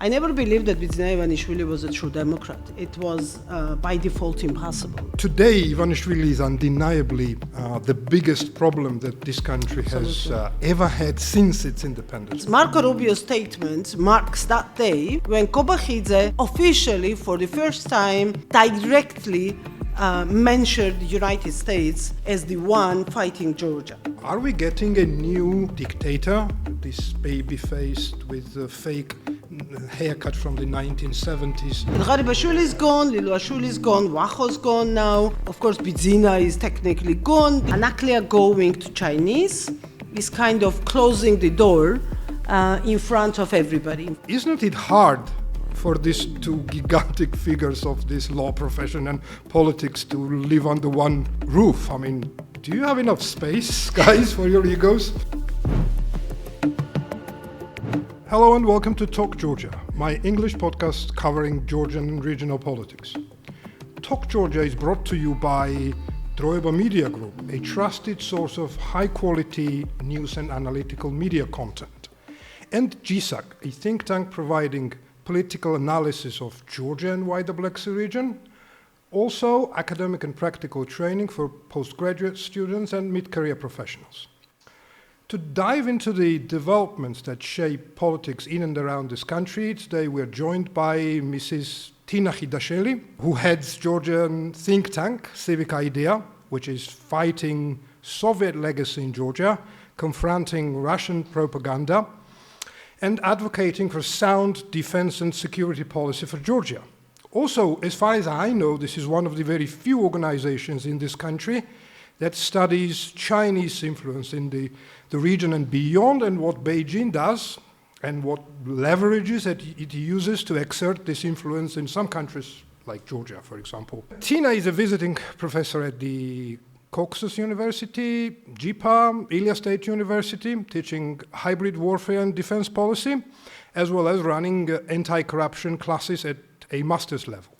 I never believed that Ivanishvili was a true Democrat. It was by default impossible. Today, Ivanishvili is undeniably the biggest problem that this country has ever had since its independence. Marco Rubio's statement marks that day when Rukhadze officially, for the first time, directly mentioned the United States as the one fighting Georgia. Are we getting a new dictator? This baby-faced with a fake haircut from the 1970s. Rukhadze is gone, Liluashvili is gone, Wacho's gone now. Of course, Bidzina is technically gone. Anaklia going to Chinese is kind of closing the door in front of everybody. Isn't it hard for these two gigantic figures of this law profession and politics to live under one roof? I mean, do you have enough space, guys, for your egos? Hello and welcome to Talk Georgia, my English podcast covering Georgian and regional politics. Talk Georgia is brought to you by Droeba Media Group, a trusted source of high-quality news and analytical media content, and Civic, a think tank providing political analysis of Georgia and wider Black Sea region, also academic and practical training for postgraduate students and mid-career professionals. To dive into the developments that shape politics in and around this country, today we are joined by Mrs. Tinatin Khidasheli, who heads Georgian think tank Civic Idea, which is fighting Soviet legacy in Georgia, confronting Russian propaganda, and advocating for sound defense and security policy for Georgia. Also, as far as I know, this is one of the very few organizations in this country that studies Chinese influence in the region and beyond, and what Beijing does and what leverages that it uses to exert this influence in some countries, like Georgia, for example. Tina is a visiting professor at the Caucasus University, JIPA, Ilia State University, teaching hybrid warfare and defense policy, as well as running anti-corruption classes at a master's level.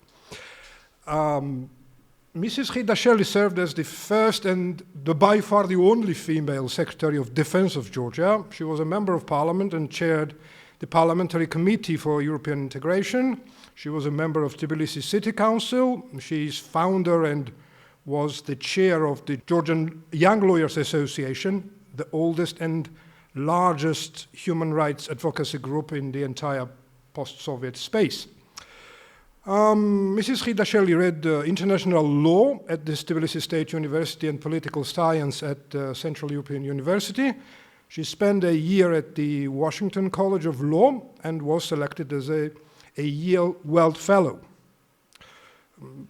Mrs. Khidasheli served as the first and by far the only female Secretary of Defense of Georgia. She was a member of parliament and chaired the Parliamentary Committee for European Integration. She was a member of Tbilisi City Council. She is founder and was the chair of the Georgian Young Lawyers Association, the oldest and largest human rights advocacy group in the entire post-Soviet space. Mrs. Khidasheli read international law at the Tbilisi State University and political science at Central European University. She spent a year at the Washington College of Law and was selected as a Yale Weld Fellow.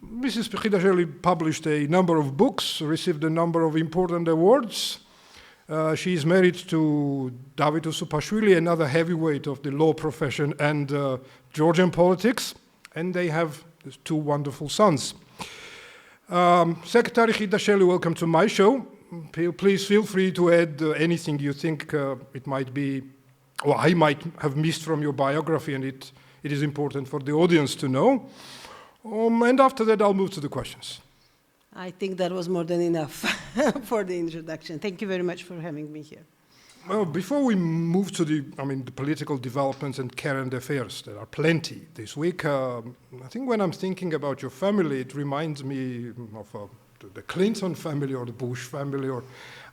Mrs. Khidasheli published a number of books, received a number of important awards. She is married to David Usupashvili, another heavyweight of the law profession and Georgian politics, and they have two wonderful sons. Secretary Khidasheli, welcome to my show. Please feel free to add anything you think it might be, or I might have missed from your biography, and it is important for the audience to know. And after that, I'll move to the questions. I think that was more than enough for the introduction. Thank you very much for having me here. Well, before we move to the political developments and current affairs, there are plenty this week. I think when I'm thinking about your family, it reminds me of the Clinton family or the Bush family or,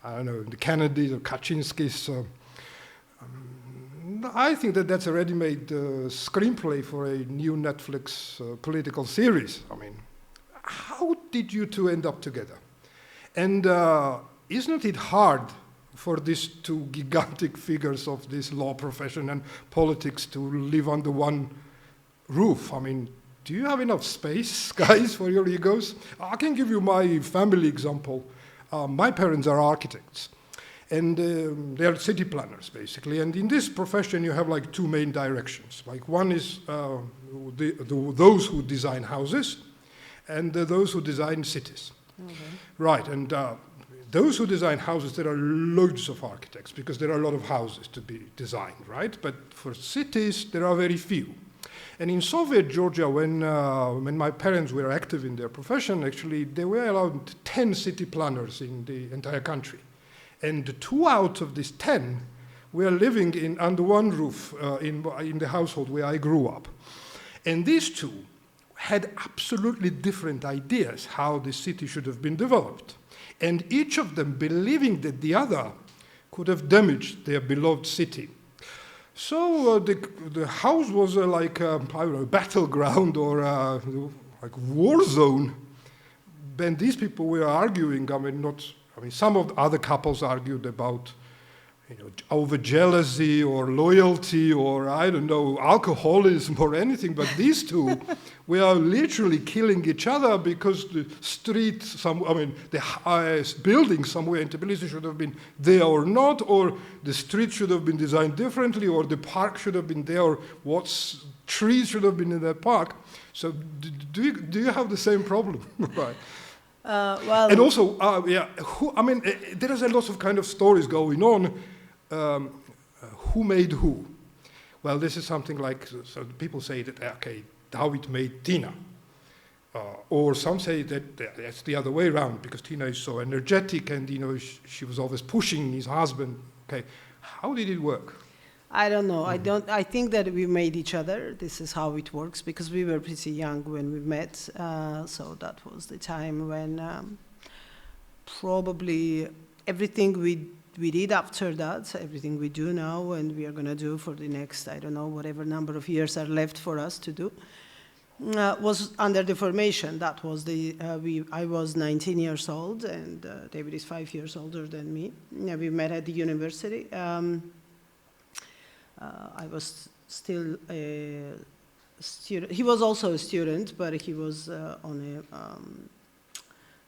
I don't know, the Kennedys or Kaczynskis. I think that's a ready-made screenplay for a new Netflix political series. I mean, how did you two end up together? And isn't it hard for these two gigantic figures of this law profession and politics to live under one roof? I mean, do you have enough space, guys, for your egos? I can give you my family example. My parents are architects, and they are city planners, basically. And in this profession, you have like two main directions. Like one is those who design houses, and those who design cities. Okay. Right, and those who design houses, there are loads of architects because there are a lot of houses to be designed, right? But for cities, there are very few. And in Soviet Georgia, when my parents were active in their profession, actually, there were around 10 city planners in the entire country. And 2 out of these 10 we are living under one roof in the household where I grew up. And these two had absolutely different ideas how the city should have been developed. And each of them believing that the other could have damaged their beloved city. So the house was like I don't know, a battleground or like war zone. And these people were arguing. I mean, some of the other couples argued about, over jealousy or loyalty or I don't know, alcoholism or anything. But these two were literally killing each other because the street, the highest building somewhere in Tbilisi should have been there or not, or the street should have been designed differently, or the park should have been there, or what trees should have been in that park. So do you have the same problem? Right. Well, and also, there is a lot of kind of stories going on. Who made who? Well, this is something like, so people say that, okay, David made Tina. Or some say that that's the other way around, because Tina is so energetic and, she was always pushing his husband. Okay, how did it work? I don't know. I think that we made each other. This is how it works, because we were pretty young when we met. So that was the time when probably everything we did after that, everything we do now and we are going to do for the next, I don't know, whatever number of years are left for us to do, was under the formation. That was I was 19 years old and David is 5 years older than me. We met at the university. I was still a student. He was also a student, but he was on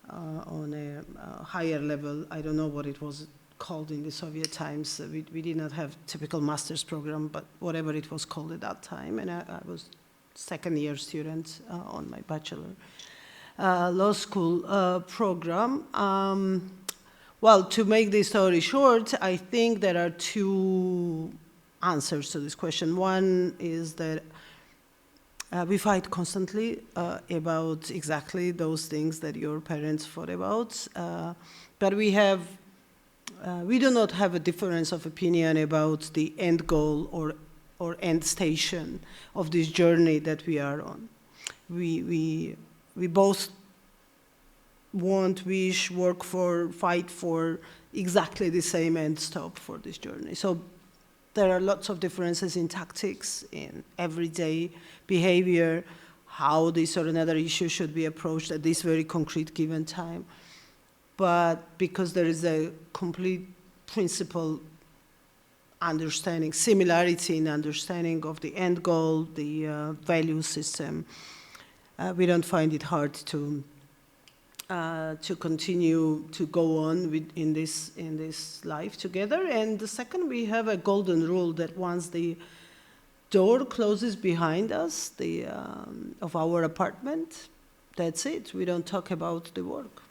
a higher level. I don't know what it was called in the Soviet times. We did not have typical master's program, but whatever it was called at that time. And I was second-year student on my bachelor law school program. Well, to make this story short, I think there are two answers to this question. One is that we fight constantly about exactly those things that your parents fought about, but we do not have a difference of opinion about the end goal or end station of this journey that we are on. We both want, wish, work for, fight for exactly the same end stop for this journey. So there are lots of differences in tactics, in everyday behavior, how this or another issue should be approached at this very concrete given time. But because there is a complete principle understanding, similarity in understanding of the end goal, the value system, we don't find it hard to continue to go on in this life together. And the second, we have a golden rule that once the door closes behind us of our apartment, that's it. We don't talk about the work.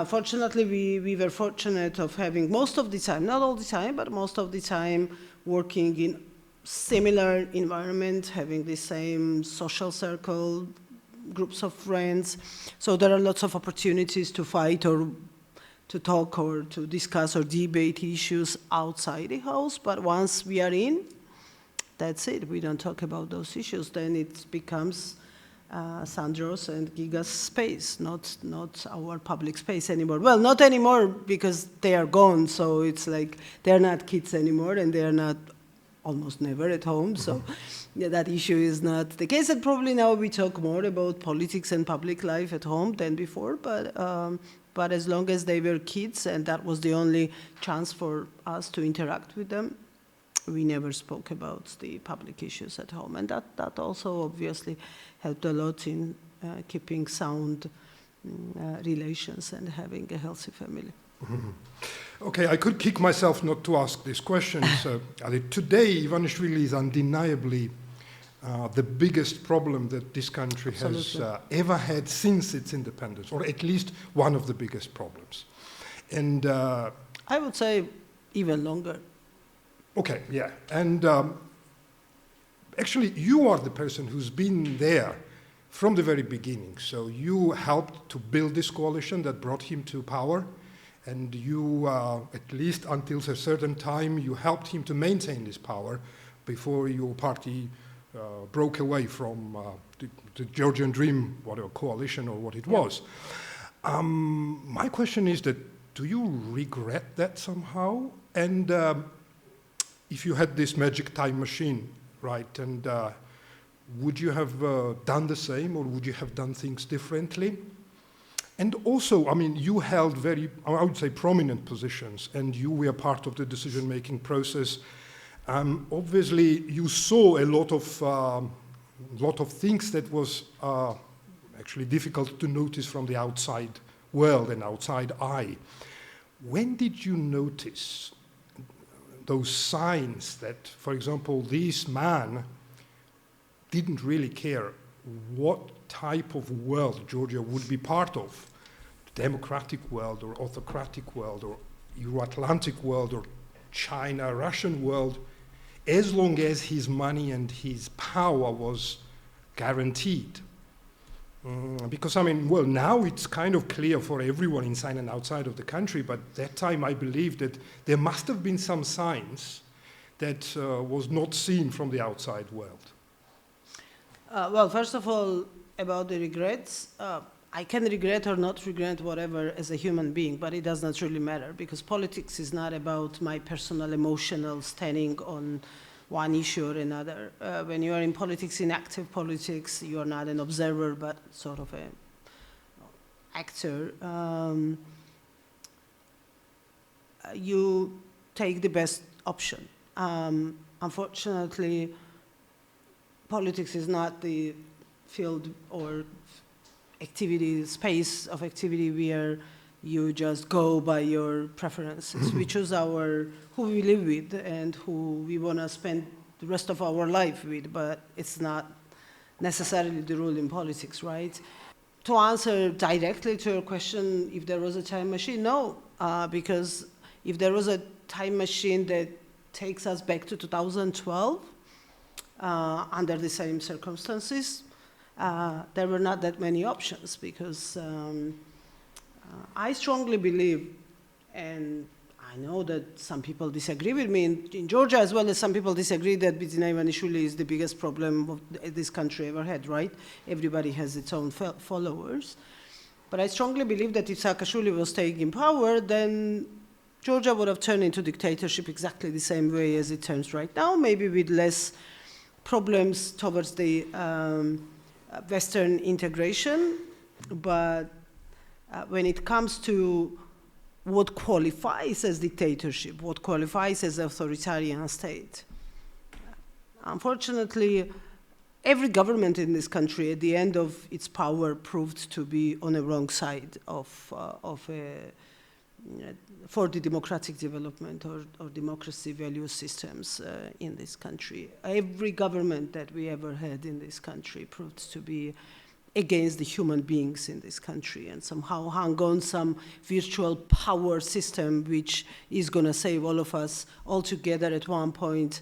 Fortunately, we were fortunate of having most of the time, not all the time, but most of the time working in similar environment, having the same social circle, groups of friends. So there are lots of opportunities to fight or to talk or to discuss or debate issues outside the house. But once we are in, that's it. We don't talk about those issues. Then it becomes Sandro's and Giga's space, not our public space anymore. Well, not anymore because they are gone. So it's like they're not kids anymore and they're not almost never at home. So yeah, that issue is not the case. And probably now we talk more about politics and public life at home than before. But as long as they were kids and that was the only chance for us to interact with them, we never spoke about the public issues at home. And that also obviously helped a lot in keeping sound relations and having a healthy family. Mm-hmm. Okay, I could kick myself not to ask this question. Today, Ivanishvili is undeniably the biggest problem that this country has ever had since its independence, or at least one of the biggest problems. And I would say even longer. Okay, yeah. And actually, you are the person who's been there from the very beginning. So you helped to build this coalition that brought him to power. And you, at least until a certain time, you helped him to maintain this power before your party broke away from the Georgian Dream, whatever coalition or what it was. My question is that, do you regret that somehow? And if you had this magic time machine, right, and would you have done the same, or would you have done things differently? And also, I mean, you held very, I would say, prominent positions, and you were part of the decision-making process. Obviously, you saw a lot of things that was actually difficult to notice from the outside world and outside eye. When did you notice those signs that, for example, this man didn't really care what type of world Georgia would be part of, the democratic world or autocratic world or Euro-Atlantic world or China-Russian world, as long as his money and his power was guaranteed? Because, I mean, well, now it's kind of clear for everyone inside and outside of the country, but that time I believe that there must have been some signs that was not seen from the outside world. Well, first of all, about the regrets, I can regret or not regret whatever as a human being, but it does not really matter, because politics is not about my personal emotional standing on one issue or another. When you are in politics, in active politics, you are not an observer, but sort of an actor. You take the best option. Unfortunately, politics is not the field or activity, space of activity where you just go by your preferences. We choose who we live with and who we want to spend the rest of our life with, but it's not necessarily the rule in politics, right? To answer directly to your question, if there was a time machine, no, because if there was a time machine that takes us back to 2012, under the same circumstances, there were not that many options, because I strongly believe, and I know that some people disagree with me in Georgia, as well as some people disagree that Bidzina Ivanishvili is the biggest problem this country ever had, right? Everybody has its own followers. But I strongly believe that if Saakashvili was taking power, then Georgia would have turned into dictatorship exactly the same way as it turns right now, maybe with less problems towards the Western integration. But when it comes to what qualifies as dictatorship, what qualifies as authoritarian state, unfortunately, every government in this country at the end of its power proved to be on the wrong side for the democratic development or democracy value systems in this country. Every government that we ever had in this country proved to be against the human beings in this country and somehow hung on some virtual power system which is going to save all of us all together at one point.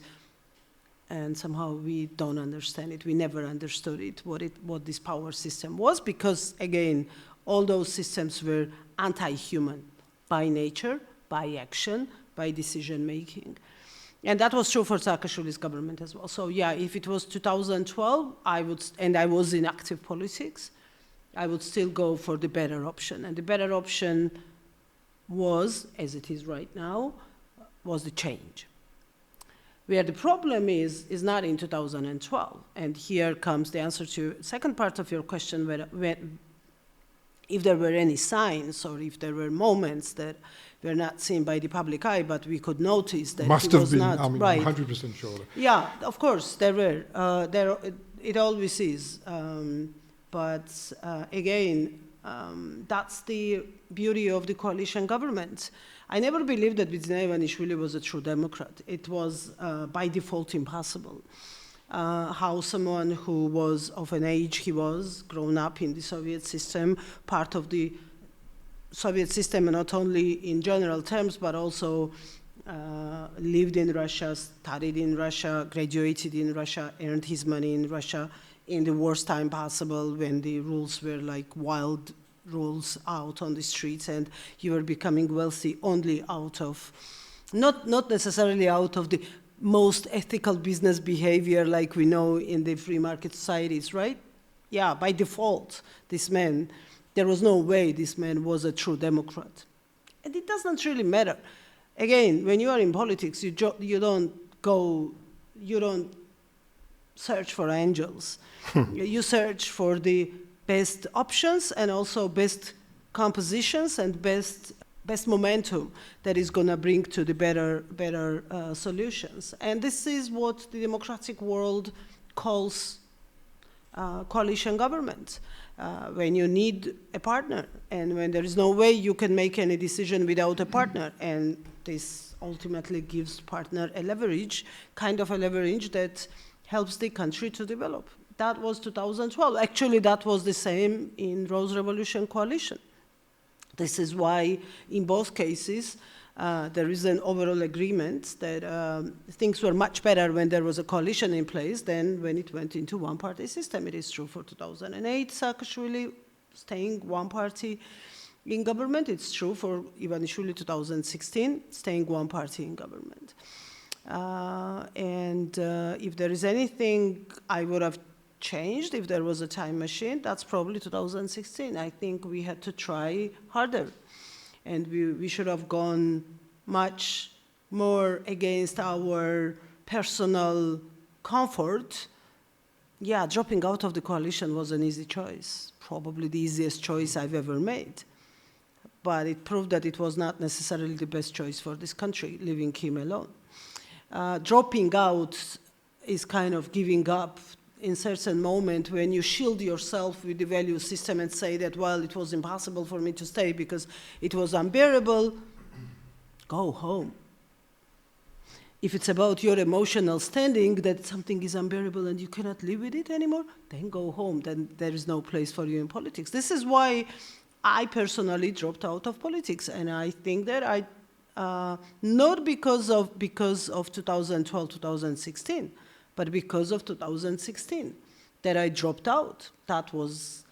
And somehow we don't understand it. We never understood it, what this power system was, because, again, all those systems were anti-human by nature, by action, by decision-making. And that was true for Saakashvili's government as well. So, yeah, if it was 2012, and I was in active politics, I would still go for the better option. And the better option was, as it is right now, was the change. Where the problem is not in 2012. And here comes the answer to the second part of your question, if there were any signs or if there were moments that were not seen by the public eye, but we could notice that Must it have was been, not I mean, right. 100% sure. Yeah, of course, there were. It always is. But again, that's the beauty of the coalition government. I never believed that Bidzina Ivanishvili was a true Democrat. It was by default impossible. How someone who was of an age he was, grown up in the Soviet system, part of the Soviet system, and not only in general terms, but also lived in Russia, studied in Russia, graduated in Russia, earned his money in Russia in the worst time possible when the rules were like wild rules out on the streets, and you were becoming wealthy only out of, not necessarily out of the most ethical business behavior like we know in the free market societies, right? Yeah, by default, there was no way this man was a true Democrat. And it doesn't really matter. Again, when you are in politics, you don't search for angels. You search for the best options and also best compositions and best momentum that is going to bring to the better solutions. And this is what the democratic world calls coalition government. When you need a partner and when there is no way you can make any decision without a partner, and this ultimately gives partner a leverage, kind of a leverage that helps the country to develop. That was 2012. Actually, that was the same in Rose Revolution coalition. This is why, in both cases, there is an overall agreement that things were much better when there was a coalition in place than when it went into one-party system. It is true for 2008, Saakashvili staying one party in government. It's true for Ivanishvili 2016, staying one party in government. If there is anything I would have changed, if there was a time machine, that's probably 2016. I think we had to try harder. And we should have gone much more against our personal comfort. Yeah, dropping out of the coalition was an easy choice, probably the easiest choice I've ever made. But it proved that it was not necessarily the best choice for this country, leaving him alone. Dropping out is kind of giving up in certain moment when you shield yourself with the value system and say that, well, it was impossible for me to stay because it was unbearable. Go home. If it's about your emotional standing, that something is unbearable and you cannot live with it anymore, then go home. Then there is no place for you in politics. This is why I personally dropped out of politics. And I think that not because of 2012, 2016, but because of 2016, that I dropped out. That was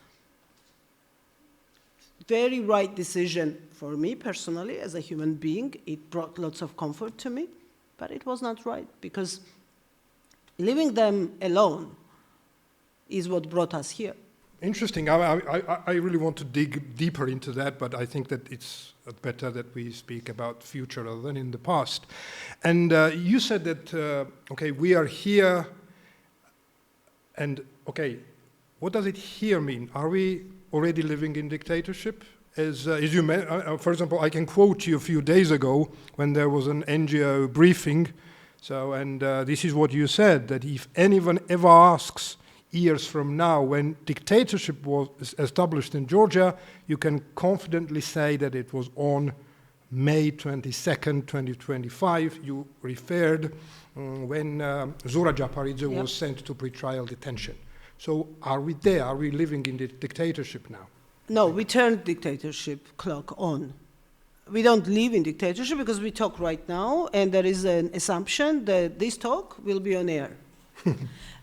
very right decision for me personally as a human being. It brought lots of comfort to me, but it was not right because leaving them alone is what brought us here. Interesting. I really want to dig deeper into that, but I think that it's better that we speak about future rather than in the past. And you said that, okay, we are here, and okay, what does it here mean? Are we already living in dictatorship? As you for example, I can quote you a few days ago when there was an NGO briefing. So, and this is what you said, that if anyone ever asks years from now, when dictatorship was established in Georgia, you can confidently say that it was on May 22nd, 2025. You referred when Zura Japaridze was sent to pretrial detention. So are we there? Are we living in the dictatorship now? No, we turned dictatorship clock on. We don't live in dictatorship because we talk right now, and there is an assumption that this talk will be on air.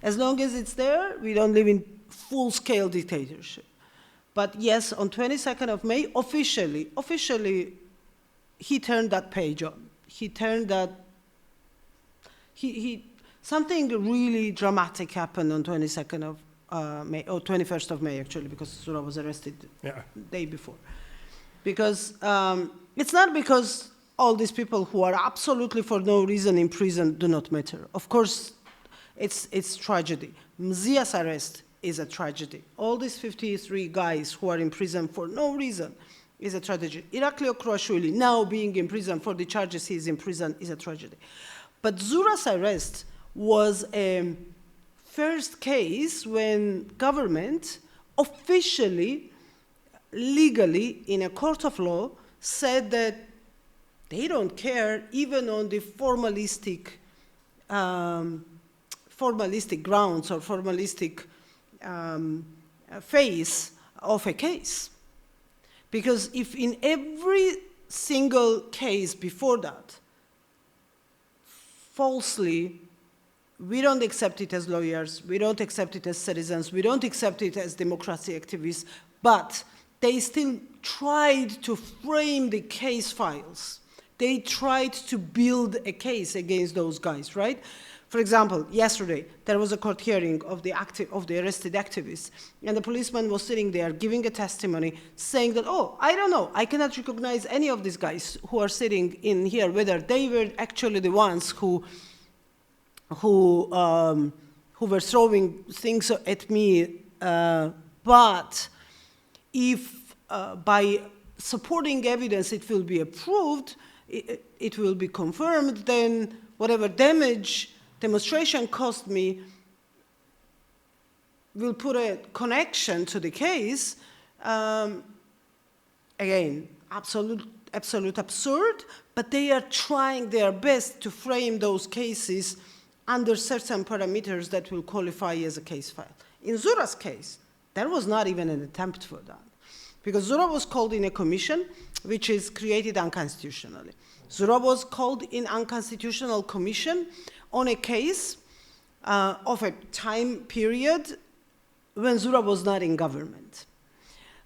As long as it's there, we don't live in full-scale dictatorship. But yes, on 22nd of May, officially, he turned that page on. He turned that, something really dramatic happened on 22nd of May, or 21st of May, actually, because Zura was arrested the day before. Because it's not because all these people who are absolutely for no reason in prison do not matter. Of course, it's tragedy. Mzia's arrest is a tragedy. All these 53 guys who are in prison for no reason is a tragedy. Irakli Okroashvili now being in prison for the charges he is in prison is a tragedy. But Zura's arrest was a first case when government officially, legally, in a court of law, said that they don't care even on the formalistic grounds or formalistic phase of a case. Because if in every single case before that, falsely, we don't accept it as lawyers, we don't accept it as citizens, we don't accept it as democracy activists, but they still tried to frame the case files. They tried to build a case against those guys, right? For example, yesterday, there was a court hearing of the arrested activists, and the policeman was sitting there giving a testimony saying that, oh, I don't know, I cannot recognize any of these guys who are sitting in here, whether they were actually the ones who were throwing things at me, but if by supporting evidence it will be approved, it will be confirmed, then whatever demonstration cost me will put a connection to the case. Again, absolute absurd, but they are trying their best to frame those cases under certain parameters that will qualify as a case file. In Zura's case, there was not even an attempt for that, because Zura was called in a commission which is created unconstitutionally. Zura was called in unconstitutional commission on a case of a time period when Zura was not in government.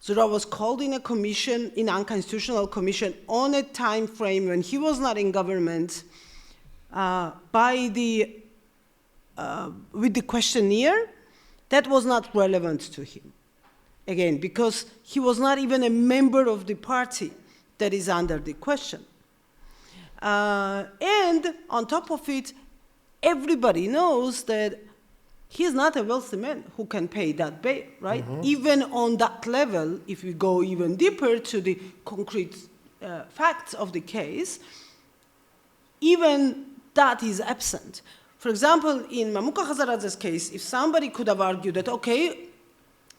Zura was called in a commission, in unconstitutional commission, on a time frame when he was not in government with the questionnaire that was not relevant to him. Again, because he was not even a member of the party that is under the question. And on top of it, everybody knows that he's not a wealthy man who can pay that bail, right? Mm-hmm. Even on that level, if we go even deeper to the concrete facts of the case, even that is absent. For example, in Mamuka Khazaradze's case, if somebody could have argued that, okay,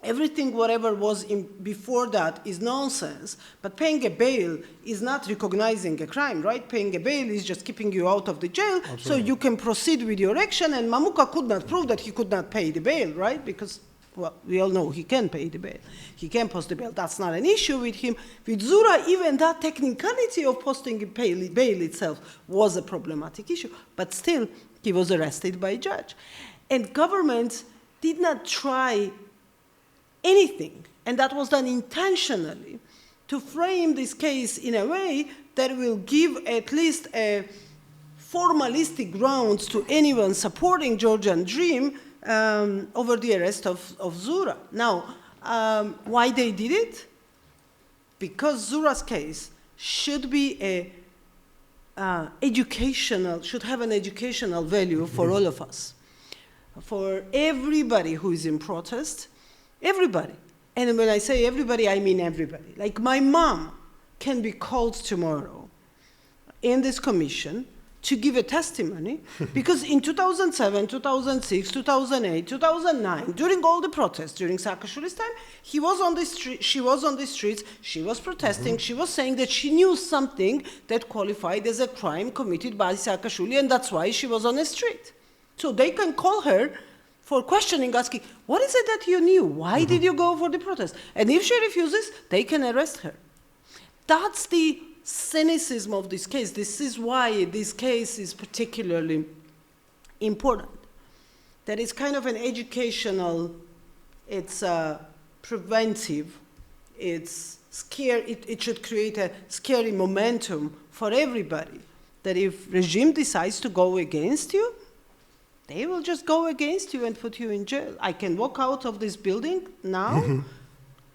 everything, whatever was before that is nonsense, but paying a bail is not recognizing a crime, right? Paying a bail is just keeping you out of the jail. Absolutely. So you can proceed with your action, and Mamuka could not prove that he could not pay the bail, right? Because, well, we all know he can pay the bail. He can post the bail. That's not an issue with him. With Zura, even that technicality of posting a bail itself was a problematic issue. But still, he was arrested by a judge. And government did not try anything, and that was done intentionally, to frame this case in a way that will give at least a formalistic grounds to anyone supporting Georgian dream over the arrest of Zura. Now, why they did it? Because Zura's case should be should have an educational value for all of us, for everybody who is in protest. Everybody. And when I say everybody, I mean everybody. Like my mom can be called tomorrow in this commission to give a testimony because in 2007, 2006, 2008, 2009, during all the protests, during Saakashvili's time, she was on the streets, she was protesting, she was saying that she knew something that qualified as a crime committed by Saakashvili, and that's why she was on the street. So they can call her for questioning, asking, what is it that you knew? Why did you go for the protest? And if she refuses, they can arrest her. That's the cynicism of this case. This is why this case is particularly important. That it's kind of an educational, it's preventive, it's scary, it should create a scary momentum for everybody. That if regime decides to go against you, they will just go against you and put you in jail. I can walk out of this building now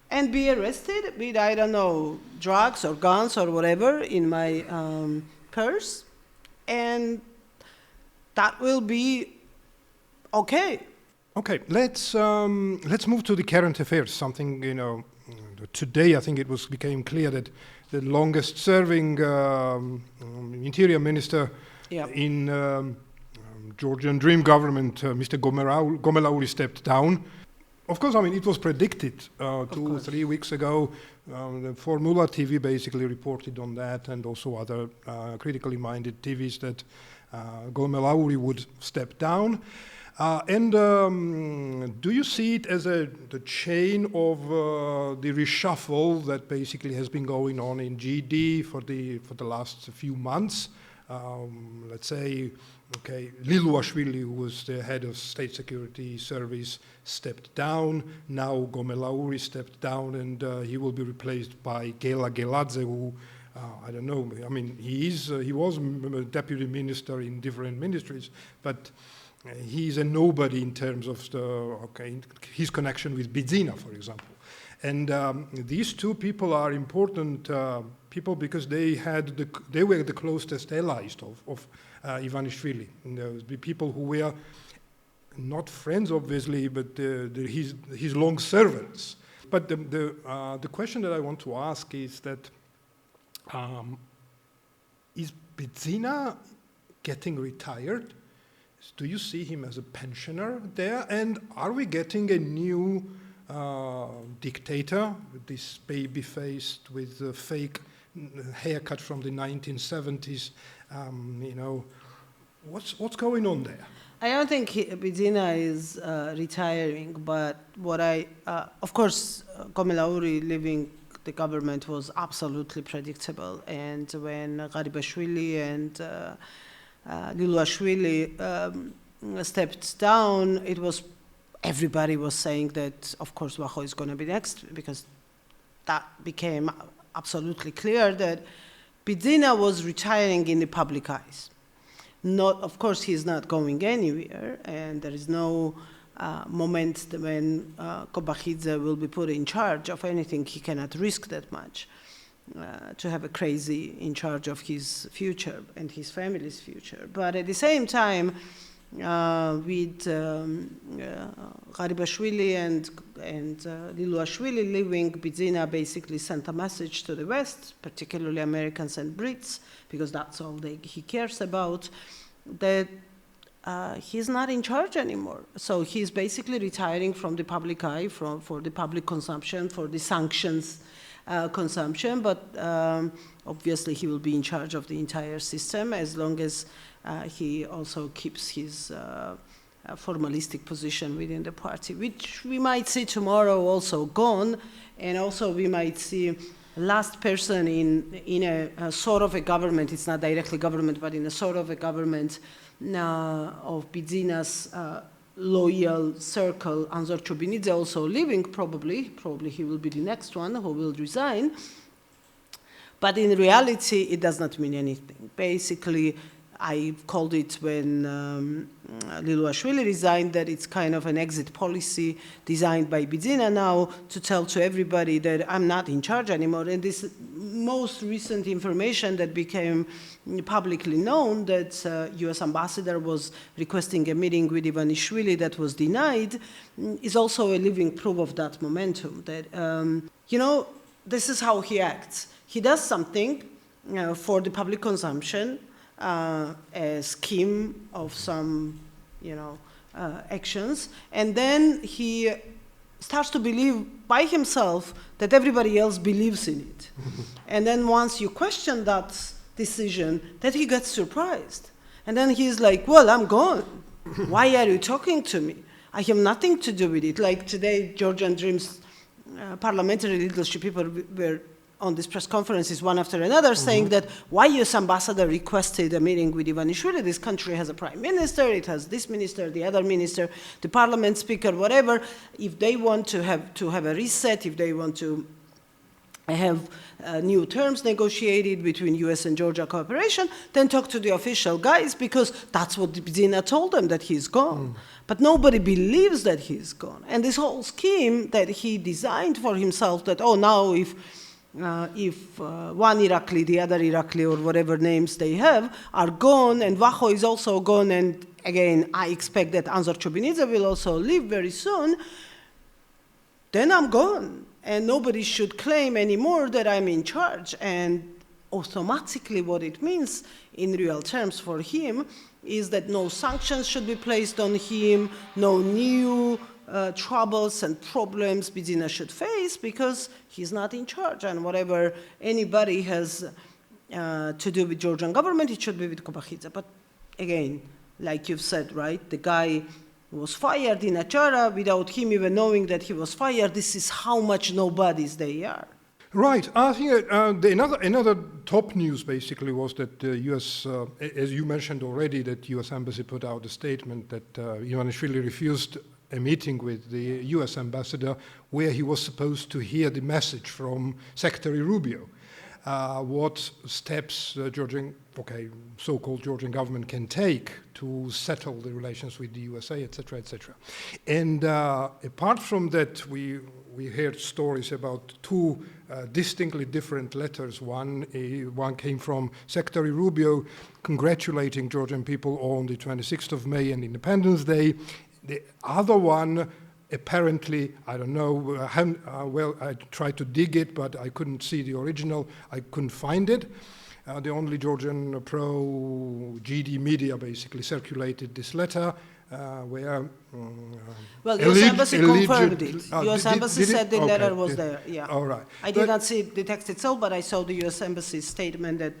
and be arrested with, I don't know, drugs or guns or whatever in my purse, and that will be okay. Okay, let's move to the current affairs. Something, today I think it became clear that the longest-serving interior minister in Georgian Dream government, Mr. Gomelauri, stepped down. Of course, it was predicted 2-3 weeks ago. The Formula TV basically reported on that, and also other critically minded TVs, that Gomelauri would step down. Do you see it as the chain of the reshuffle that basically has been going on in GD for the last few months? Let's say Okay, Liluashvili, who was the head of State Security Service, stepped down. Now Gomelauri stepped down, and he will be replaced by Georgiadze, who I don't know. I mean, he was a deputy minister in different ministries, but he's a nobody in terms of his connection with Bidzina, for example. And these two people are important people because they were the closest allies of Ivanishvili. And the people who were not friends, obviously, but his long servants. But the question that I want to ask is that is Bidzina getting retired? Do you see him as a pensioner there? And are we getting a new dictator, this baby-faced with a fake haircut from the 1970s? What's going on there? I don't think Bidzina is retiring, but of course, Gomelauri leaving the government was absolutely predictable. And when Garibashvili and Liluashvili stepped down, everybody was saying that, of course, Vaho is going to be next, because that became absolutely clear that Bidzina was retiring in the public eyes. Of course, he's not going anywhere, and there is no moment when Rukhadze will be put in charge of anything. He cannot risk that much to have a crazy in charge of his future and his family's future. But at the same time, with Garibashvili and Liluashvili leaving, Bidzina basically sent a message to the West, particularly Americans and Brits, because that's all he cares about, that he's not in charge anymore. So he's basically retiring from the public eye, for the public consumption, for the sanctions consumption, but obviously he will be in charge of the entire system as long as he also keeps his formalistic position within the party, which we might see tomorrow also gone, and also we might see last person in a sort of a government. It's not directly government, but in a sort of a government of Bidzina's loyal circle, Anzor Chubinidze, also leaving, probably he will be the next one who will resign. But in reality, it does not mean anything. Basically, I called it when Liluashvili resigned that it's kind of an exit policy designed by Bidzina now to tell to everybody that I'm not in charge anymore. And this most recent information that became publicly known, that US ambassador was requesting a meeting with Ivanishvili that was denied, is also a living proof of that momentum. That, this is how he acts. He does something for the public consumption, a scheme of some, actions, and then he starts to believe by himself that everybody else believes in it. And then once you question that decision, that he gets surprised. And then he's like, well, I'm gone. Why are you talking to me? I have nothing to do with it. Like today, Georgian Dream's parliamentary leadership people were on these press conferences one after another saying that why US ambassador requested a meeting with Ivanishvili. This country has a prime minister, it has this minister, the other minister, the parliament speaker, whatever. If they want to have a reset, if they want to have new terms negotiated between US and Georgia cooperation, then talk to the official guys, because that's what Bidzina told them, that he's gone. But nobody believes that he's gone. And this whole scheme that he designed for himself, that, now if one Irakli, the other Irakli, or whatever names they have, are gone, and Vaho is also gone, and again, I expect that Anzor Chubinidze will also leave very soon, then I'm gone. And nobody should claim anymore that I'm in charge. And automatically what it means in real terms for him is that no sanctions should be placed on him, no new troubles and problems Bidzina should face, because he's not in charge. And whatever anybody has to do with Georgian government, it should be with Rukhadze. But again, like you've said, right, the guy was fired in Achara without him even knowing that he was fired. This is how much nobodies they are. Right. I think another top news basically was that the U.S., as you mentioned already, that U.S. Embassy put out a statement that Ivanishvili refused a meeting with the U.S. ambassador where he was supposed to hear the message from Secretary Rubio. What steps so-called Georgian government can take to settle the relations with the USA, etc., etc. And apart from that, we heard stories about two distinctly different letters. One came from Secretary Rubio congratulating Georgian people on the 26th of May and Independence Day. The other one, apparently, I don't know, I tried to dig it, but I couldn't see the original. I couldn't find it. The only Georgian pro-GD media basically circulated this letter where... well, the US Embassy confirmed it. US Embassy said the letter was there, yeah. All right. I did not see the text itself, but I saw the US Embassy's statement that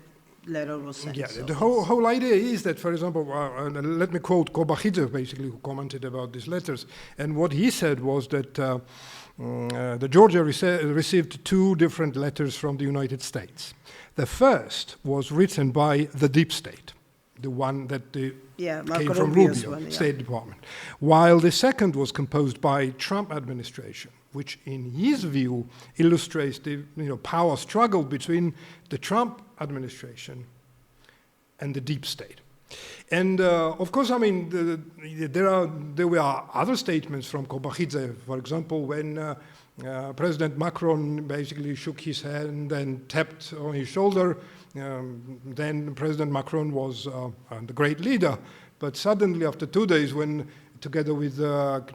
letter was sent. Yeah, so. the whole idea is that, for example, let me quote Khidasheli, basically, who commented about these letters. And what he said was that the Georgia received two different letters from the United States. The first was written by the deep state, the one that came from Rubio, State Department, while the second was composed by Trump administration, which in his view illustrates the power struggle between the Trump administration and the deep state. And of course, I mean, there were other statements from Khidasheli, for example, when President Macron basically shook his hand and tapped on his shoulder. Then President Macron was the great leader. But suddenly, after 2 days, when together with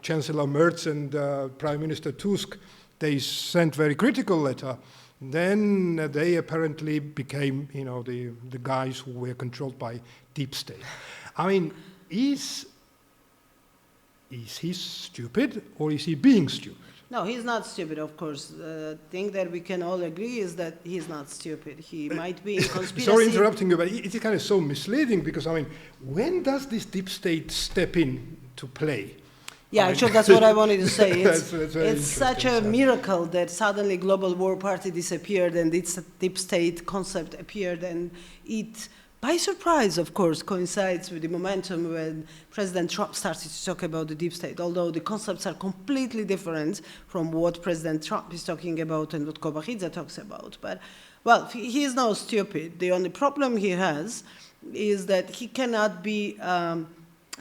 Chancellor Merz and Prime Minister Tusk, they sent very critical letter, then they apparently became, the guys who were controlled by deep state. I mean, is he stupid or is he being stupid? No, he's not stupid, of course. The thing that we can all agree is that he's not stupid. He might be in conspiracy. Sorry interrupting you, but it is kind of so misleading because, I mean, when does this deep state step in to play? Yeah, actually, that's what I wanted to say. It's such a miracle that suddenly Global War Party disappeared and its deep state concept appeared, and it, by surprise, of course, coincides with the momentum when President Trump started to talk about the deep state, although the concepts are completely different from what President Trump is talking about and what Khidasheli talks about. But, well, he is not stupid. The only problem he has is that he cannot be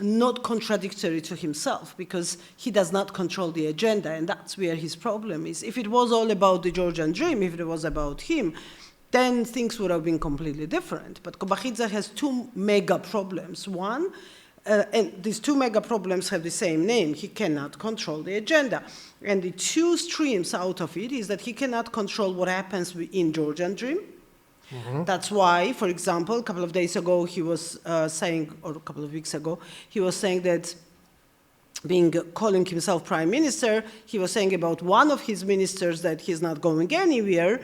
not contradictory to himself because he does not control the agenda, and that's where his problem is. If it was all about the Georgian dream, if it was about him, then things would have been completely different. But Khidasheli has two mega problems. One, and these two mega problems have the same name. He cannot control the agenda. And the two streams out of it is that he cannot control what happens in Georgian dream. Mm-hmm. That's why, for example, a couple of days ago he was saying, or a couple of weeks ago, he was saying that calling himself prime minister, he was saying about one of his ministers that he's not going anywhere,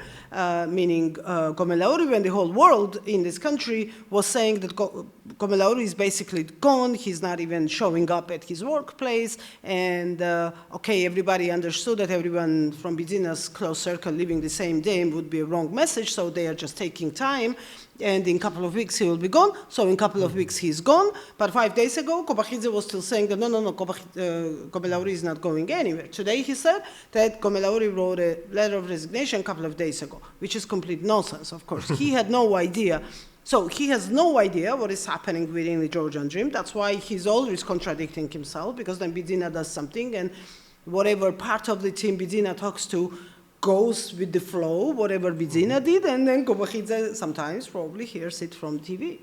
meaning Gomelauri, when the whole world in this country was saying that Gomelauri is basically gone, he's not even showing up at his workplace, and everybody understood that everyone from Bidzina's close circle living the same day would be a wrong message, so they are just taking time. And in a couple of weeks he will be gone. So in a couple of weeks he's gone. But 5 days ago, Khidasheli was still saying that no, Gomelauri is not going anywhere. Today he said that Gomelauri wrote a letter of resignation a couple of days ago, which is complete nonsense, of course. He had no idea. So he has no idea what is happening within the Georgian dream. That's why he's always contradicting himself, because then Bidzina does something, and whatever part of the team Bidzina talks to goes with the flow, whatever Bidzina did, and then Khidasheli sometimes probably hears it from TV.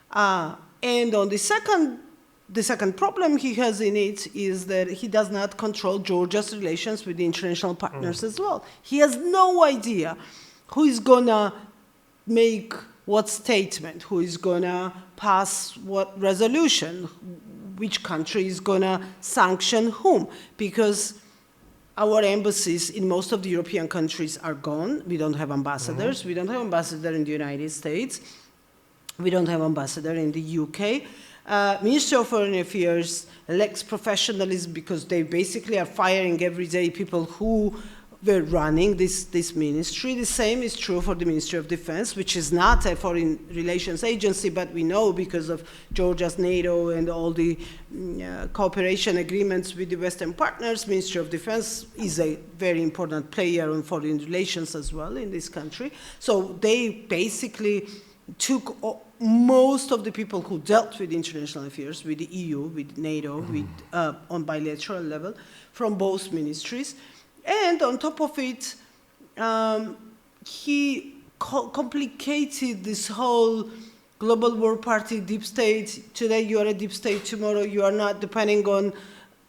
And on the second problem he has in it is that he does not control Georgia's relations with the international partners as well. He has no idea who is gonna make what statement, who is gonna pass what resolution, which country is gonna sanction whom, because our embassies in most of the European countries are gone. We don't have ambassadors. Mm-hmm. We don't have ambassador in the United States. We don't have ambassador in the UK. Ministry of Foreign Affairs lacks professionalism because they basically are firing every day people who were running this ministry. The same is true for the Ministry of Defense, which is not a foreign relations agency, but we know because of Georgia's NATO and all the cooperation agreements with the Western partners, Ministry of Defense is a very important player on foreign relations as well in this country. So they basically took most of the people who dealt with international affairs, with the EU, with NATO, with, on bilateral level, from both ministries. And on top of it, he complicated this whole global war party, deep state. Today you are a deep state, tomorrow you are not, depending on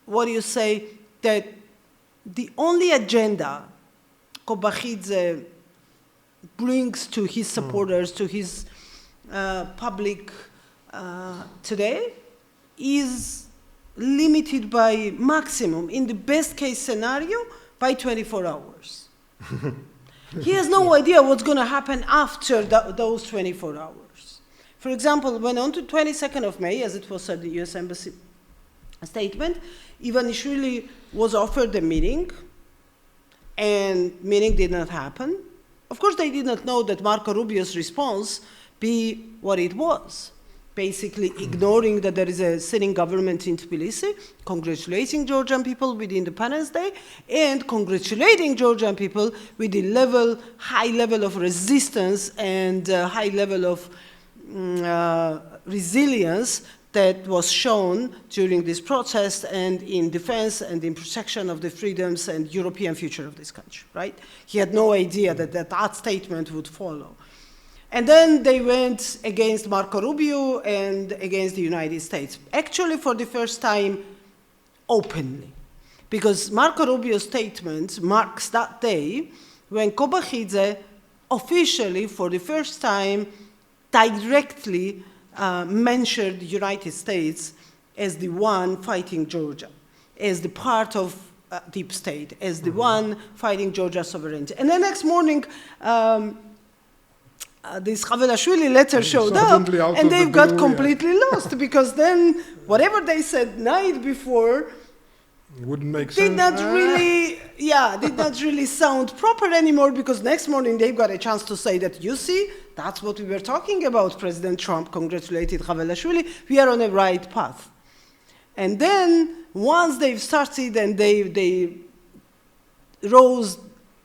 what you say, that the only agenda Rukhadze brings to his supporters, to his public today, is limited by maximum, in the best case scenario, by 24 hours. He has no idea what's going to happen after those 24 hours. For example, when on to 22nd of May, as it was at the US Embassy statement, Ivanishvili was offered a meeting, and meeting did not happen. Of course, they did not know that Marco Rubio's response be what it was. Basically ignoring that there is a sitting government in Tbilisi, congratulating Georgian people with Independence Day, and congratulating Georgian people with the high level of resistance and high level of resilience that was shown during this protest and in defense and in protection of the freedoms and European future of this country, right? He had no idea that that statement would follow. And then they went against Marco Rubio and against the United States, actually for the first time openly. Because Marco Rubio's statement marks that day when Rukhadze officially, for the first time, directly mentioned the United States as the one fighting Georgia, as the part of deep state, as the one fighting Georgia's sovereignty. And the next morning, this Giorgi letter showed up, and they've got completely lost, because then whatever they said night before wouldn't make sense. Did not really sound proper anymore, because next morning they've got a chance to say that, you see, that's what we were talking about. President Trump congratulated Giorgi. We are on a right path. And then once they've started and they rose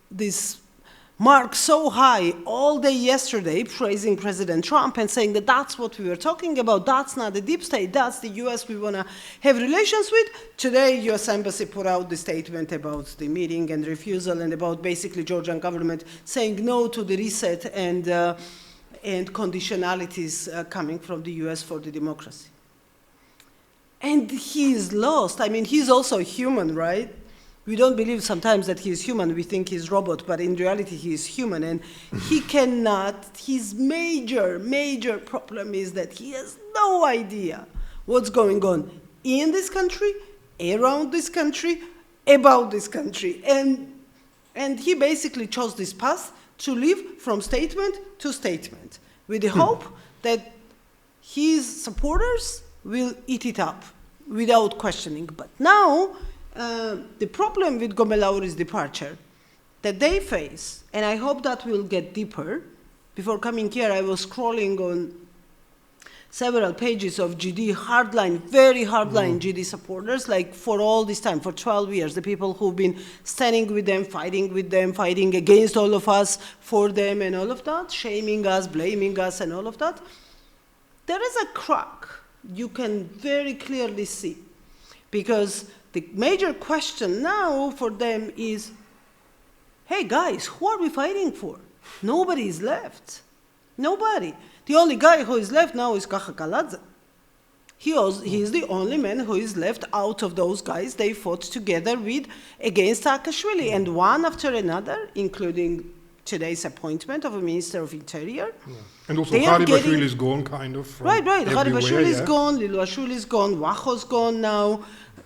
this mark so high all day yesterday, praising President Trump and saying that that's what we were talking about, that's not the deep state, that's the US we want to have relations with. Today, US Embassy put out the statement about the meeting and refusal, and about basically Georgian government saying no to the reset and conditionalities coming from the US for the democracy. And he is lost. I mean, he's also human, right? We don't believe sometimes that he is human. We think he's robot, but in reality he is human, and he cannot. His major problem is that he has no idea what's going on in this country, around this country, about this country, and he basically chose this path to live from statement to statement, with the hope that his supporters will eat it up without questioning. But now, the problem with Gomelauri's departure that they face, and I hope that will get deeper. Before coming here, I was scrolling on several pages of GD hardline, very hardline GD supporters, like for all this time, for 12 years, the people who've been standing with them, fighting against all of us, for them and all of that, shaming us, blaming us and all of that. There is a crack you can very clearly see, because the major question now for them is, hey guys, who are we fighting for? Nobody is left. Nobody. The only guy who is left now is Rukhadze. He is the only man who is left out of those guys they fought together with against Saakashvili, and one after another, including today's appointment of a Minister of Interior. Yeah. And also Giorgi is gone, kind of. Right. Giorgi is gone, Liluashvili is gone, Wacho's gone now.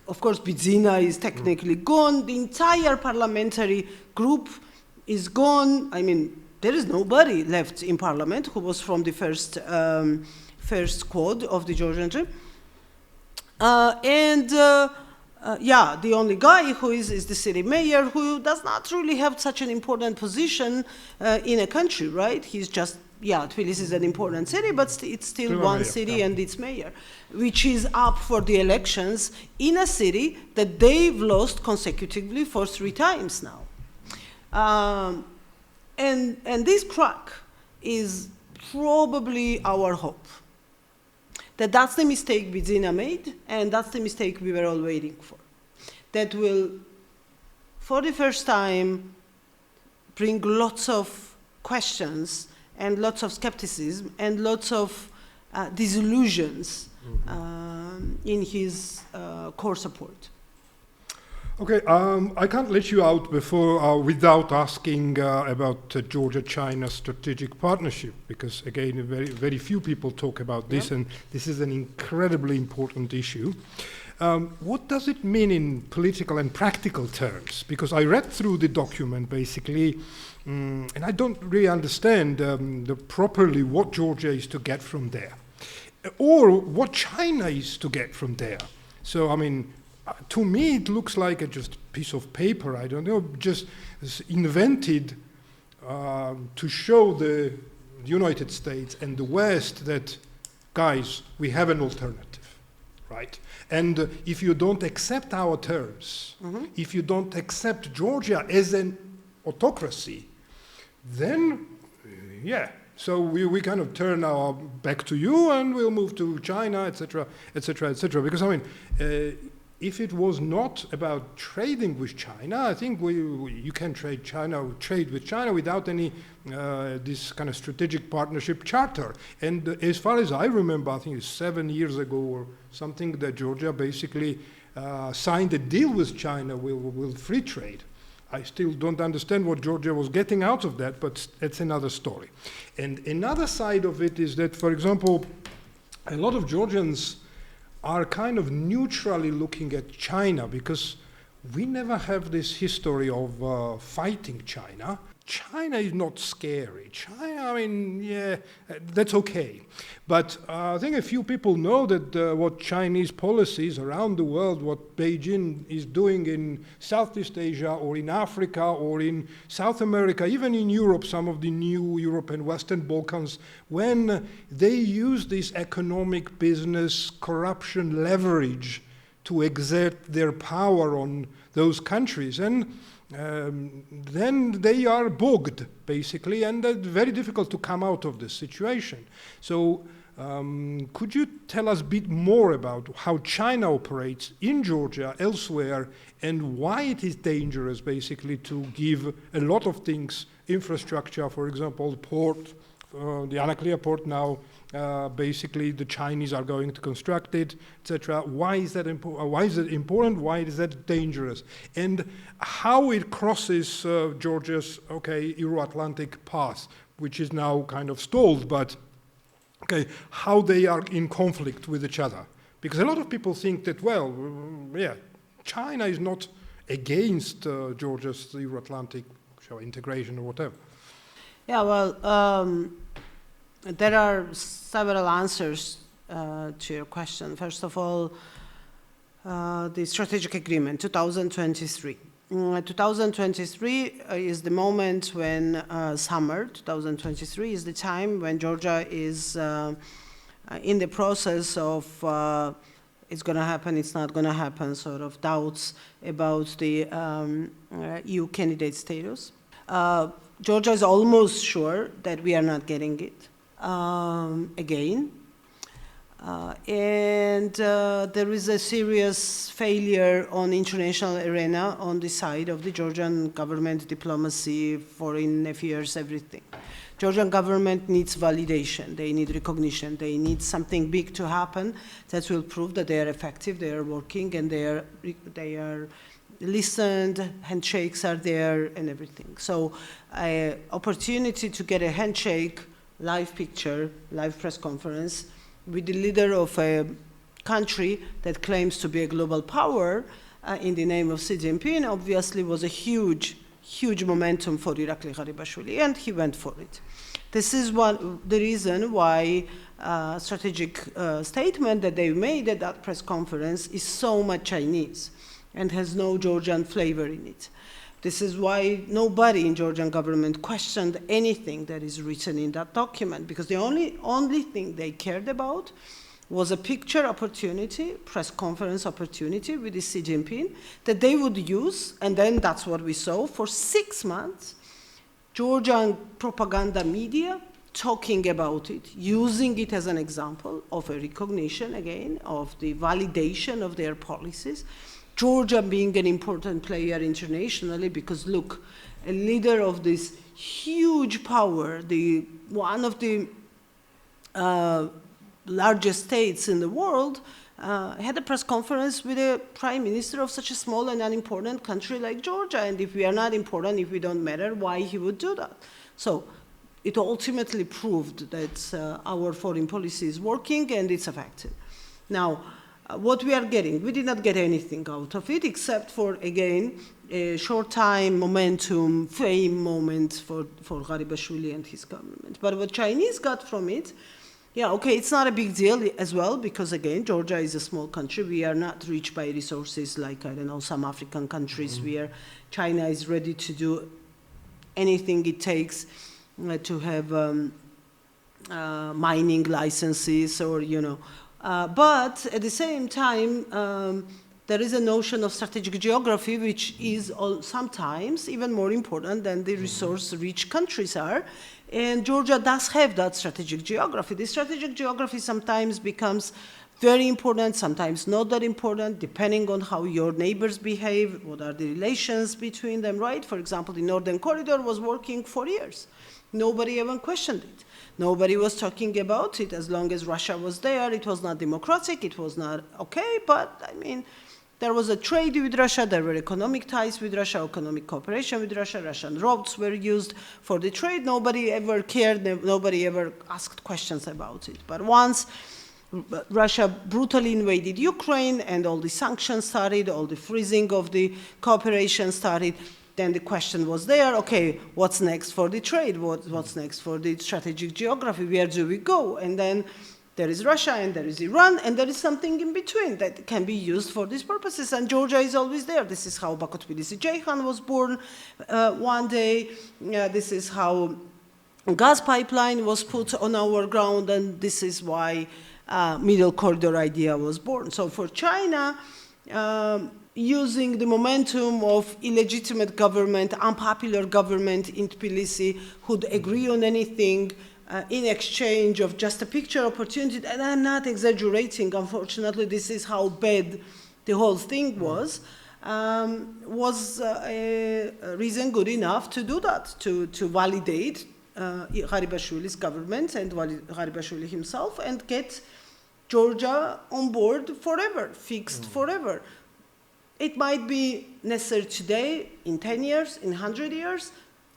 Of course, Bidzina is technically gone. The entire parliamentary group is gone. I mean, there is nobody left in parliament who was from the first squad of the Georgian trip. The only guy who is the city mayor, who does not really have such an important position in a country, right? He's just, Tbilisi is an important city, but it's still one city and its mayor, which is up for the elections in a city that they've lost consecutively for 3 times now. And this crack is probably our hope. That's the mistake Bidzina made, and that's the mistake we were all waiting for. That will, for the first time, bring lots of questions and lots of skepticism and lots of disillusions in his core support. Okay, I can't let you out before without asking about Georgia-China strategic partnership, because again, very few people talk about this, and this is an incredibly important issue. What does it mean in political and practical terms? Because I read through the document basically, and I don't really understand properly what Georgia is to get from there, or what China is to get from there. So, I mean, to me, it looks like just a piece of paper, I don't know, just invented to show the United States and the West that, guys, we have an alternative, right? And if you don't accept our terms, if you don't accept Georgia as an autocracy, then, so we kind of turn our back to you and we'll move to China, etc., etc., etc. Because, I mean, if it was not about trading with China, I think you can trade with China without any this kind of strategic partnership charter. And as far as I remember, I think it's 7 years ago or something, that Georgia basically signed a deal with China with free trade. I still don't understand what Georgia was getting out of that, but it's another story. And another side of it is that, for example, a lot of Georgians are kind of neutrally looking at China, because we never have this history of fighting China. China is not scary. China, I mean, that's okay. But I think a few people know that what Chinese policies around the world, what Beijing is doing in Southeast Asia or in Africa or in South America, even in Europe, some of the new Europe and Western Balkans, when they use this economic, business, corruption leverage to exert their power on those countries. And then they are bogged, basically, and it's very difficult to come out of this situation. So could you tell us a bit more about how China operates in Georgia, elsewhere, and why it is dangerous, basically, to give a lot of things, infrastructure, for example, the port, the Anaklia port now, basically the Chinese are going to construct it, etc. Why is that important? Why is it important? Why is that dangerous? And how it crosses Georgia's Euro-Atlantic path, which is now kind of stalled, but how they are in conflict with each other? Because a lot of people think that, China is not against Georgia's Euro-Atlantic integration or whatever. There are several answers to your question. First of all, the strategic agreement, 2023. 2023 is the moment when summer 2023 is the time when Georgia is in the process of it's going to happen, it's not going to happen, sort of doubts about the EU candidate status. Georgia is almost sure that we are not getting it again. And there is a serious failure on the international arena on the side of the Georgian government, diplomacy, foreign affairs, everything. Georgian government needs validation, they need recognition, they need something big to happen that will prove that they are effective, they are working, and they are listened, handshakes are there, and everything. So, opportunity to get a handshake, live picture, live press conference with the leader of a country that claims to be a global power in the name of Xi Jinping, obviously was a huge momentum for Irakli Garibashvili, and he went for it. This is the reason why strategic statement that they made at that press conference is so much Chinese. and has no Georgian flavor in it. This is why nobody in Georgian government questioned anything that is written in that document, because the only thing they cared about was a picture opportunity, press conference opportunity with the Xi Jinping that they would use, and then that's what we saw for 6 months. Georgian propaganda media talking about it, using it as an example of a recognition, again, of the validation of their policies. Georgia being an important player internationally because, look, a leader of this huge power, one of the largest states in the world, had a press conference with a prime minister of such a small and unimportant country like Georgia. And if we are not important, if we don't matter, why he would do that? So it ultimately proved that our foreign policy is working and it's effective. Now, what we are getting, we did not get anything out of it except for, again, a short time, momentum, fame moment for Garibashvili and his government. But what Chinese got from it, yeah, okay, it's not a big deal as well, because again, Georgia is a small country. We are not rich by resources like, I don't know, some African countries where China is ready to do anything it takes to have mining licenses or, you know. But at the same time, there is a notion of strategic geography, which is sometimes even more important than the resource-rich countries are. And Georgia does have that strategic geography. The strategic geography sometimes becomes very important, sometimes not that important, depending on how your neighbors behave, what are the relations between them, right? For example, the Northern Corridor was working for years. Nobody even questioned it. Nobody was talking about it. As long as Russia was there, it was not democratic, it was not okay, but I mean, there was a trade with Russia, there were economic ties with Russia, economic cooperation with Russia, Russian roads were used for the trade. Nobody ever cared, nobody ever asked questions about it. But once Russia brutally invaded Ukraine and all the sanctions started, all the freezing of the cooperation started, then the question was there, okay, what's next for the trade? What's next for the strategic geography? Where do we go? And then there is Russia and there is Iran and there is something in between that can be used for these purposes. And Georgia is always there. This is how Baku-Tbilisi-Ceyhan was born one day. This is how gas pipeline was put on our ground, and this is why Middle Corridor idea was born. So for China, using the momentum of illegitimate government, unpopular government in Tbilisi who'd agree on anything in exchange of just a picture opportunity, and I'm not exaggerating, unfortunately, this is how bad the whole thing was a reason good enough to do that, to validate Garibashvili's government and Garibashvili himself and get Georgia on board forever, fixed forever. It might be necessary today, in 10 years, in 100 years,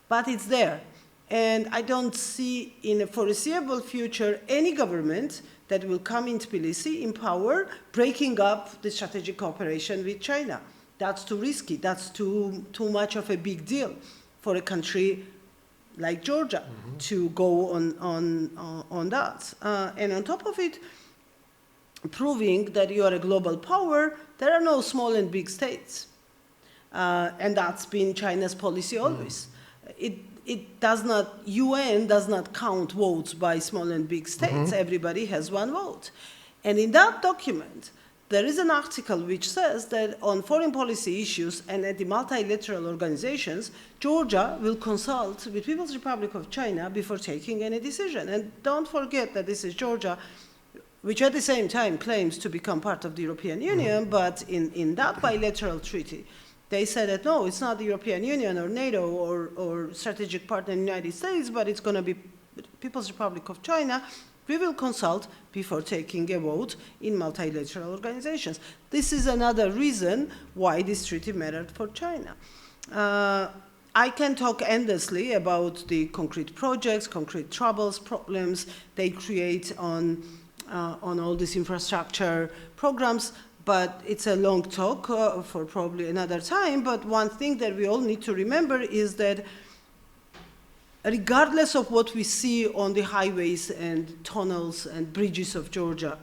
but it's there. And I don't see in a foreseeable future any government that will come in Tbilisi in power breaking up the strategic cooperation with China. That's too risky. That's too much of a big deal for a country like Georgia to go on that. And on top of it, proving that you are a global power, there are no small and big states. And that's been China's policy always. It does not, UN does not count votes by small and big states. Everybody has one vote. And in that document, there is an article which says that on foreign policy issues and at the multilateral organizations, Georgia will consult with People's Republic of China before taking any decision. And don't forget that this is Georgia, which at the same time claims to become part of the European Union, but in that bilateral treaty, they said that, no, it's not the European Union or NATO or strategic partner in the United States, but it's going to be People's Republic of China. We will consult before taking a vote in multilateral organizations. This is another reason why this treaty mattered for China. I can talk endlessly about the concrete projects, concrete troubles, problems they create on all these infrastructure programs, but it's a long talk for probably another time. But one thing that we all need to remember is that regardless of what we see on the highways and tunnels and bridges of Georgia,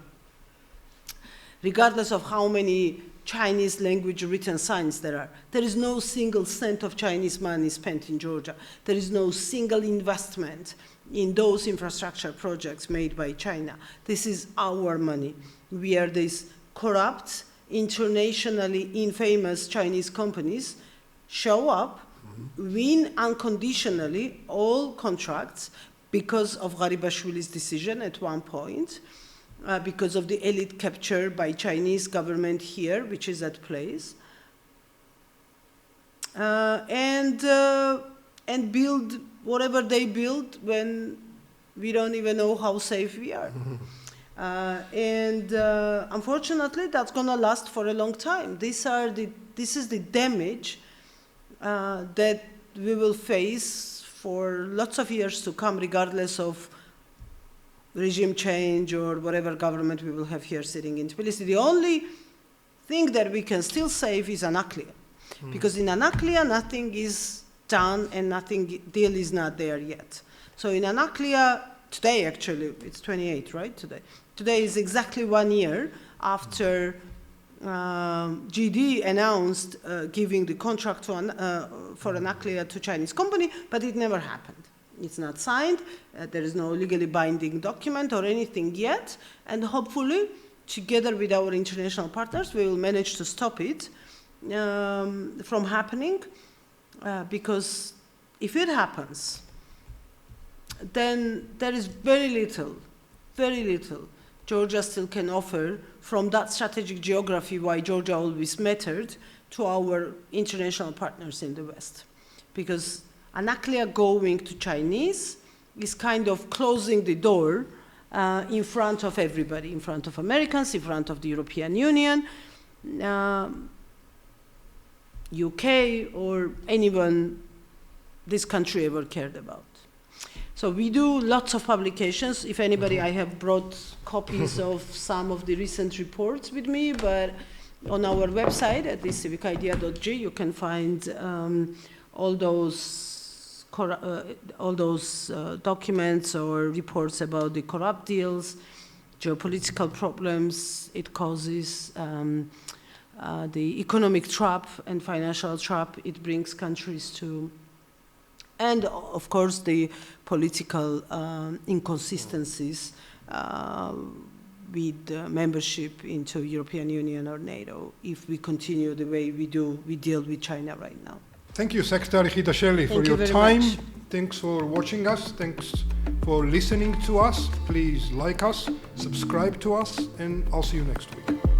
regardless of how many Chinese language written signs there are. There is no single cent of Chinese money spent in Georgia. There is no single investment in those infrastructure projects made by China. This is our money. We are these corrupt, internationally infamous Chinese companies, show up, win unconditionally all contracts because of Garibashvili's decision at one point, because of the elite capture by Chinese government here, which is at place, and build whatever they build when we don't even know how safe we are. Unfortunately, that's going to last for a long time. This is the damage that we will face for lots of years to come, regardless of regime change or whatever government we will have here sitting in Tbilisi. The only thing that we can still save is Anaklia. Because in Anaklia, nothing is done and deal is not there yet. So in Anaklia, today actually, it's 28, right, today? Today is exactly 1 year after GD announced giving the contract for Anaklia to Chinese company, but it never happened. It's not signed, there is no legally binding document or anything yet, and hopefully, together with our international partners, we will manage to stop it from happening, because if it happens, then there is very little Georgia still can offer from that strategic geography why Georgia always mattered to our international partners in the West. Because Anaklia going to Chinese is kind of closing the door in front of everybody, in front of Americans, in front of the European Union, UK, or anyone this country ever cared about. So we do lots of publications. If anybody, I have brought copies of some of the recent reports with me, but on our website at civicidea.g you can find all those documents or reports about the corrupt deals, geopolitical problems it causes, the economic trap and financial trap it brings countries to, and of course the political inconsistencies with membership into European Union or NATO if we continue the way we deal with China right now. Thank you, Secretary Khidasheli, for your time. Thanks for watching us. Thanks for listening to us. Please like us, subscribe to us, and I'll see you next week.